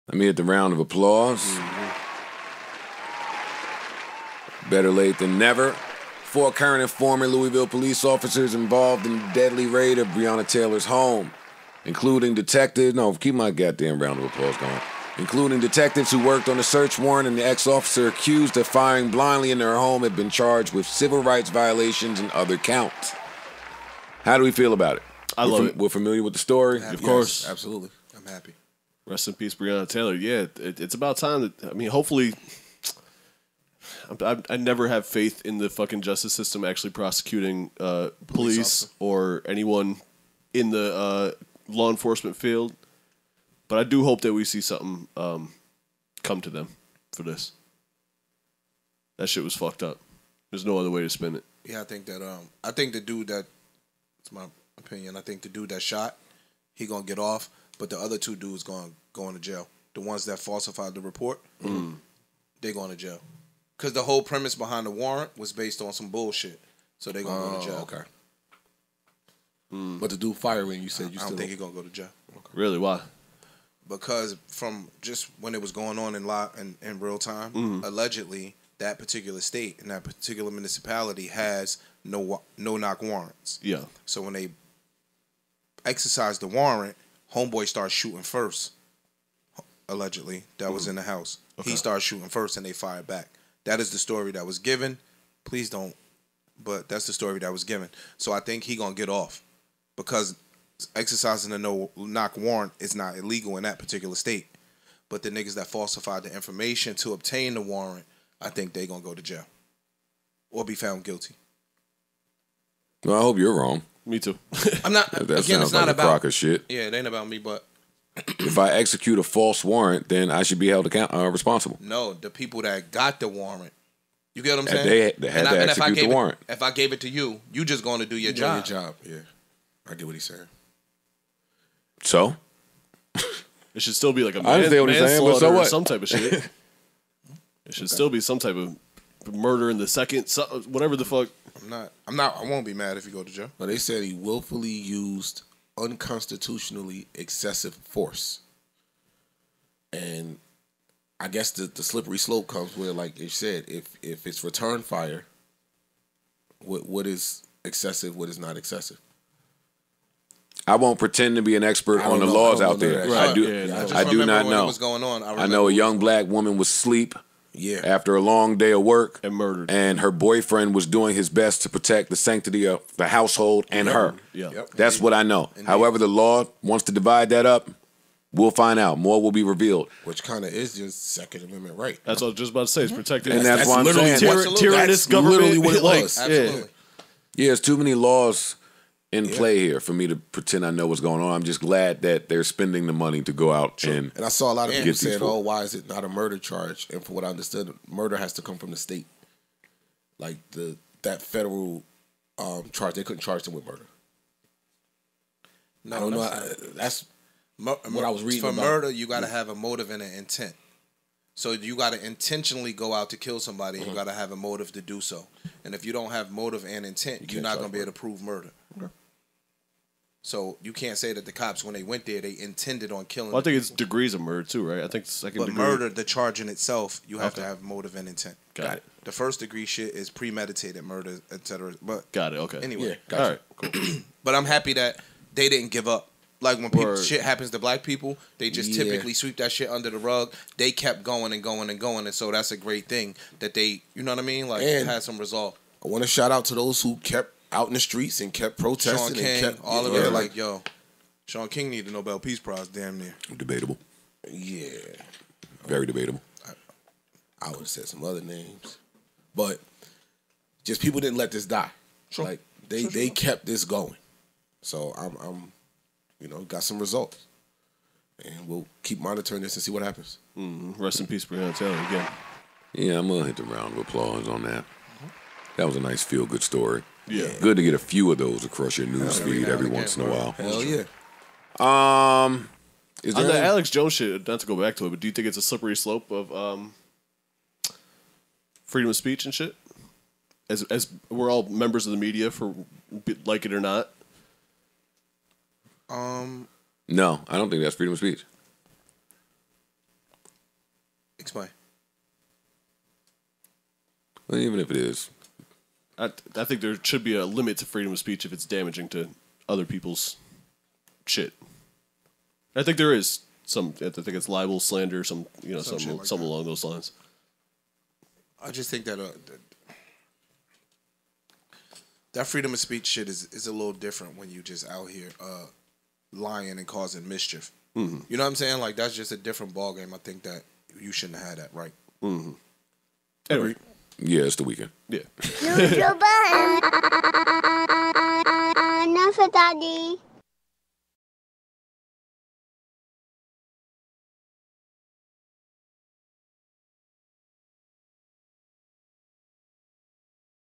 Let me hit the round of applause. Better late than never. 4 current and former Louisville police officers involved in the deadly raid of Breonna Taylor's home, including detectives. No, keep my goddamn round of applause going. Including detectives who worked on the search warrant, and the ex-officer accused of firing blindly in their home had been charged with civil rights violations and other counts. How do we feel about it? I love it. We're familiar with the story? Of course. Yes, absolutely. I'm happy. Rest in peace, Breonna Taylor. Yeah, it's about time that, I mean, hopefully, I never have faith in the fucking justice system actually prosecuting police or anyone in the law enforcement field. But I do hope that we see something come to them for this. That shit was fucked up. There's no other way to spin it. Yeah, I think the dude that, it's my opinion, I think the dude that shot, he gonna get off, but the other 2 dudes gonna go into jail. The ones that falsified the report, they going to jail. Because the whole premise behind the warrant was based on some bullshit. So they gonna go to jail. Okay. But the dude firing, you said I don't think he gonna go to jail. Okay. Really? Why? Because from just when it was going on in real time, allegedly that particular state and that particular municipality has no knock warrants. Yeah. So when they exercised the warrant, homeboy started shooting first. Allegedly, that was in the house. Okay. He started shooting first, and they fired back. That is the story that was given. Please don't, but that's the story that was given. So I think he gonna get off because exercising a no knock warrant is not illegal in that particular state. But the niggas that falsified the information to obtain the warrant, I think they gonna go to jail or be found guilty. Well, I hope you're wrong. Me too. I'm not. That again, sounds it's not like a about crock of shit. Yeah, it ain't about me, but if I execute a false warrant, then I should be held responsible. No, the people that got the warrant. You get what I'm saying? They had to execute the warrant. If I gave it to you, you just going to do your job. Your job, yeah. I get what he's saying. So? It should still be like a manslaughter or some type of shit. It should still be some type of murder in the second, whatever the fuck. I won't be mad if you go to jail. But they said he willfully used unconstitutionally excessive force. And I guess the slippery slope comes where, like you said, if it's return fire, what is excessive, what is not excessive? I won't pretend to be an expert on the laws out there. Right. I do not know. What was going on. I know a young black woman was asleep after a long day of work and murdered, and her boyfriend was doing his best to protect the sanctity of the household and her. That's what I know. However, the law wants to divide that up. We'll find out. More will be revealed. Which kind of is just Second Amendment right. That's what I was just about to say. It's protected. And that's why I'm saying. Tyrannous government. Literally what it was. Absolutely. Yeah, there's too many laws in play here for me to pretend I know what's going on. I'm just glad that they're spending the money to go out and I saw a lot of people saying, "Oh, why is it not a murder charge?" And from what I understood, murder has to come from the state. Like that federal charge, they couldn't charge them with murder. No, I don't know. That's what I was reading for about. murder, you got to have a motive and an intent. So you got to intentionally go out to kill somebody. And you got to have a motive to do so. And if you don't have motive and intent, you're not going to be able to prove murder. Okay. So you can't say that the cops, when they went there, they intended on killing. Well, I think it's degrees of murder too, right? I think second degree. But murder, the charge in itself, you have to have motive and intent. Got it. The first degree shit is premeditated murder, etc. But got it. Okay. Anyway, all right, cool. But I'm happy that they didn't give up. Like when shit happens to black people, they just typically sweep that shit under the rug. They kept going and going and going, and so that's a great thing that they, you know what I mean? Like, it had some resolve. I want to shout out to those who kept out in the streets and kept protesting. Sean King, and kept, all of it. Like, yo, Sean King need the Nobel Peace Prize, damn near. Debatable. Yeah. Very debatable. I would have said some other names. But just people didn't let this die. Sure. Like, they kept this going. So I'm got some results. And we'll keep monitoring this and see what happens. Mm-hmm. Rest in peace, Breonna Taylor, again. Yeah, I'm going to hit the round of applause on that. That was a nice feel-good story. Yeah. Good to get a few of those across your news feed every once in a while. Hell yeah. Is On there the Alex Jones shit, not to go back to it, but do you think it's a slippery slope of freedom of speech and shit? As we're all members of the media, for like it or not. No, I don't think that's freedom of speech. Explain. Well, even if it is. I think there should be a limit to freedom of speech if it's damaging to other people's shit. I think there is some. I think it's libel, slander, some along those lines. I just think that that freedom of speech shit is a little different when you just out here lying and causing mischief. Mm-hmm. You know what I'm saying? Like, that's just a different ballgame. I think that you shouldn't have had that, right? Mm-hmm. Anyway. Yeah, it's the weekend. Yeah. Enough, Daddy.